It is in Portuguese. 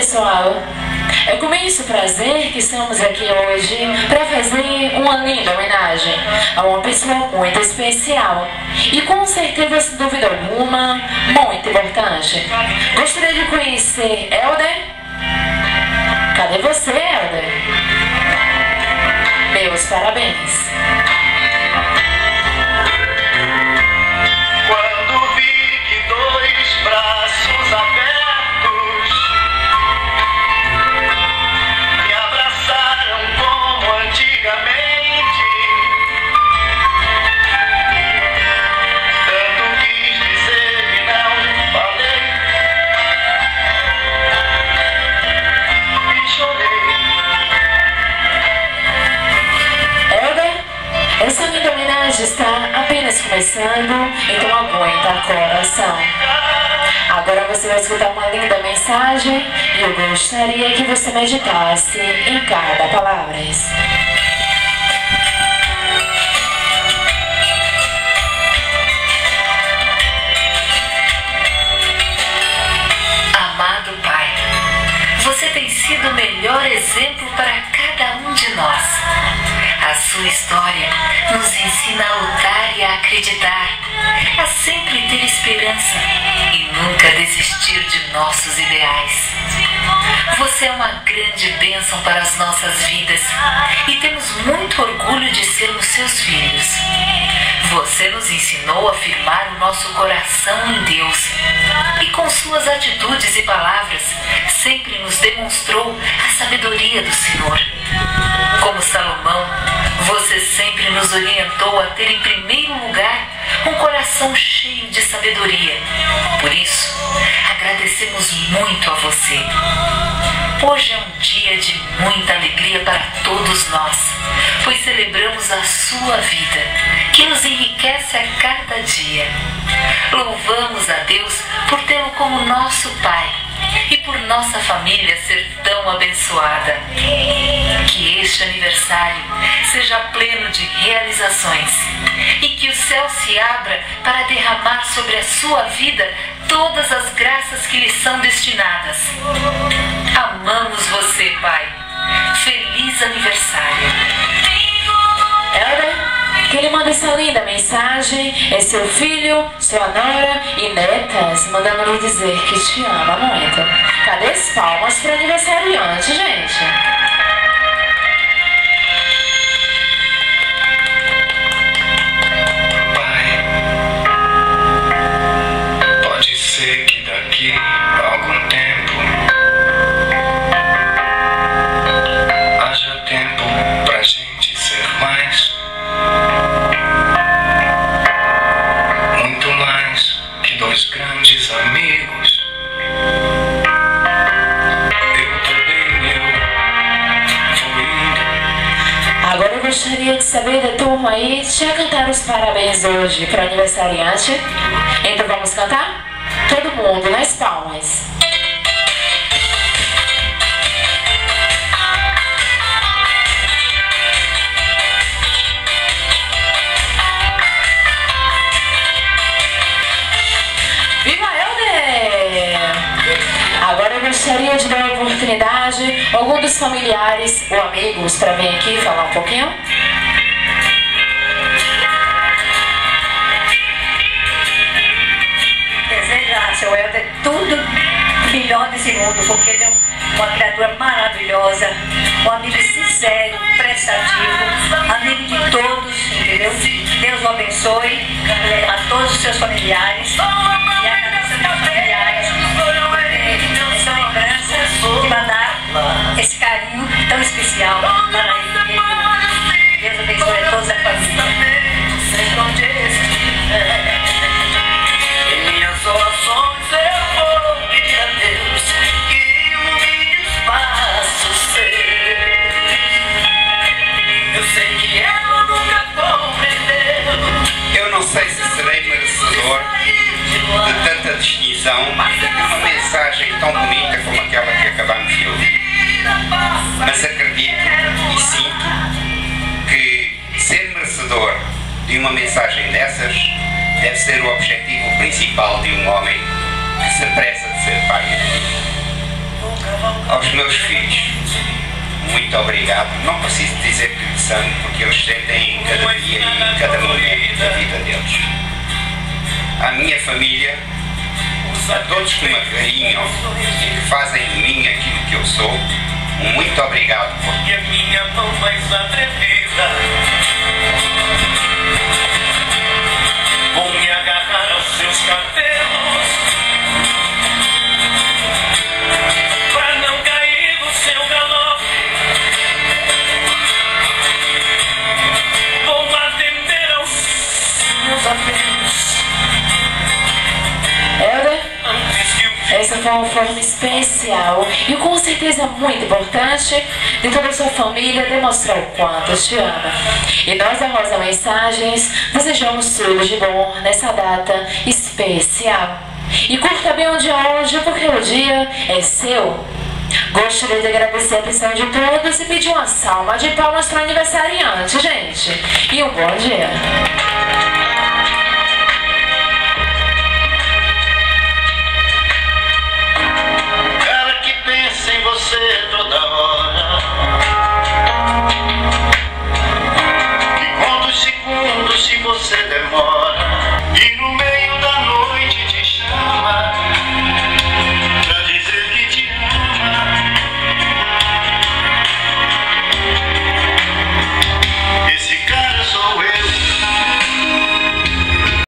pessoal, é com imenso prazer que estamos aqui hoje para fazer uma linda homenagem a uma pessoa muito especial e com certeza, sem dúvida alguma, muito importante. Gostaria de conhecer Helder? Cadê você, Helder? Meus parabéns. Quando vi que dois braços abertos me abraçaram como antigamente, tanto quis dizer e não falei, e chorei. Helder, essa linda homenagem está apenas começando, então aguenta coração. Agora você vai escutar uma linda mensagem e eu gostaria que você meditasse em cada palavra. Amado Pai, você tem sido o melhor exemplo para cada um de nós. A sua história nos ensina a lutar e a acreditar, a sempre ter esperança e nunca desistir de nossos ideais. Você é uma grande bênção para as nossas vidas e temos muito orgulho de sermos seus filhos. Você nos ensinou a firmar o nosso coração em Deus e com suas atitudes e palavras sempre nos demonstrou a sabedoria do Senhor. Como Salomão, você sempre nos orientou a ter em primeiro lugar um coração cheio de sabedoria. Por isso, agradecemos muito a você. Hoje é um dia de muita alegria para todos nós, pois celebramos a sua vida, que nos enriquece a cada dia. Louvamos a Deus por tê-lo como nosso Pai e por nossa família ser tão abençoada. Que este aniversário seja pleno de realizações e que o céu se abra para derramar sobre a sua vida todas as graças que lhe são destinadas. Amamos você, Pai. Feliz aniversário. Helder, quem manda essa linda mensagem é seu filho, sua nora e netas, mandando lhe dizer que te ama muito. Cadê as palmas para o aniversariante, gente? Pode ser que daqui a algum tempo haja tempo pra gente ser mais, muito mais que dois grandes amigos. Eu também, vou indo. Agora eu gostaria de saber da turma aí, já cantaram os parabéns hoje para o aniversariante? Então vamos cantar? Todo mundo, nas palmas. Viva Helder! Agora eu gostaria de dar a oportunidade a algum dos familiares ou amigos para vir aqui falar um pouquinho. Desejo a seu Helder tudo melhor desse mundo, porque ele é uma criatura maravilhosa, um amigo sincero, prestativo, amigo de todos, entendeu? Deus o abençoe a todos os seus familiares e agradecendo aos familiares essa lembrança de mandar esse carinho tão especial para ele. Deus abençoe a todos a família. Em minhas orações eu vou pedir a Deus que ilumine os passos seus. Eu sei que ela nunca compreendeu. Eu não sei se serei merecedor de tanta distinção e de uma mensagem tão bonita como aquela que acabamos de ouvir. Mas acredito e sinto que ser merecedor de uma mensagem dessas deve ser o objetivo principal de um homem que se apressa de ser pai. Aos meus filhos, muito obrigado. Não preciso dizer que de sangue, porque eles sentem cada dia e cada momento da vida deles. À minha família, a todos que me acarinham e que fazem de mim aquilo que eu sou, muito obrigado. Porque a minha mão mais atrevida vou me agarrar aos seus cabelos pra não cair no seu galope. Vou atender aos meus apelos. Helder, essa foi uma forma especial e com certeza muito importante de toda a sua família demonstrar o quanto te ama. E nós da Rosa Mensagens desejamos tudo de bom nessa data especial. E curta bem o dia hoje, porque o dia é seu. Gostaria de agradecer a atenção de todos e pedir uma salva de palmas para o aniversariante, gente. E um bom dia.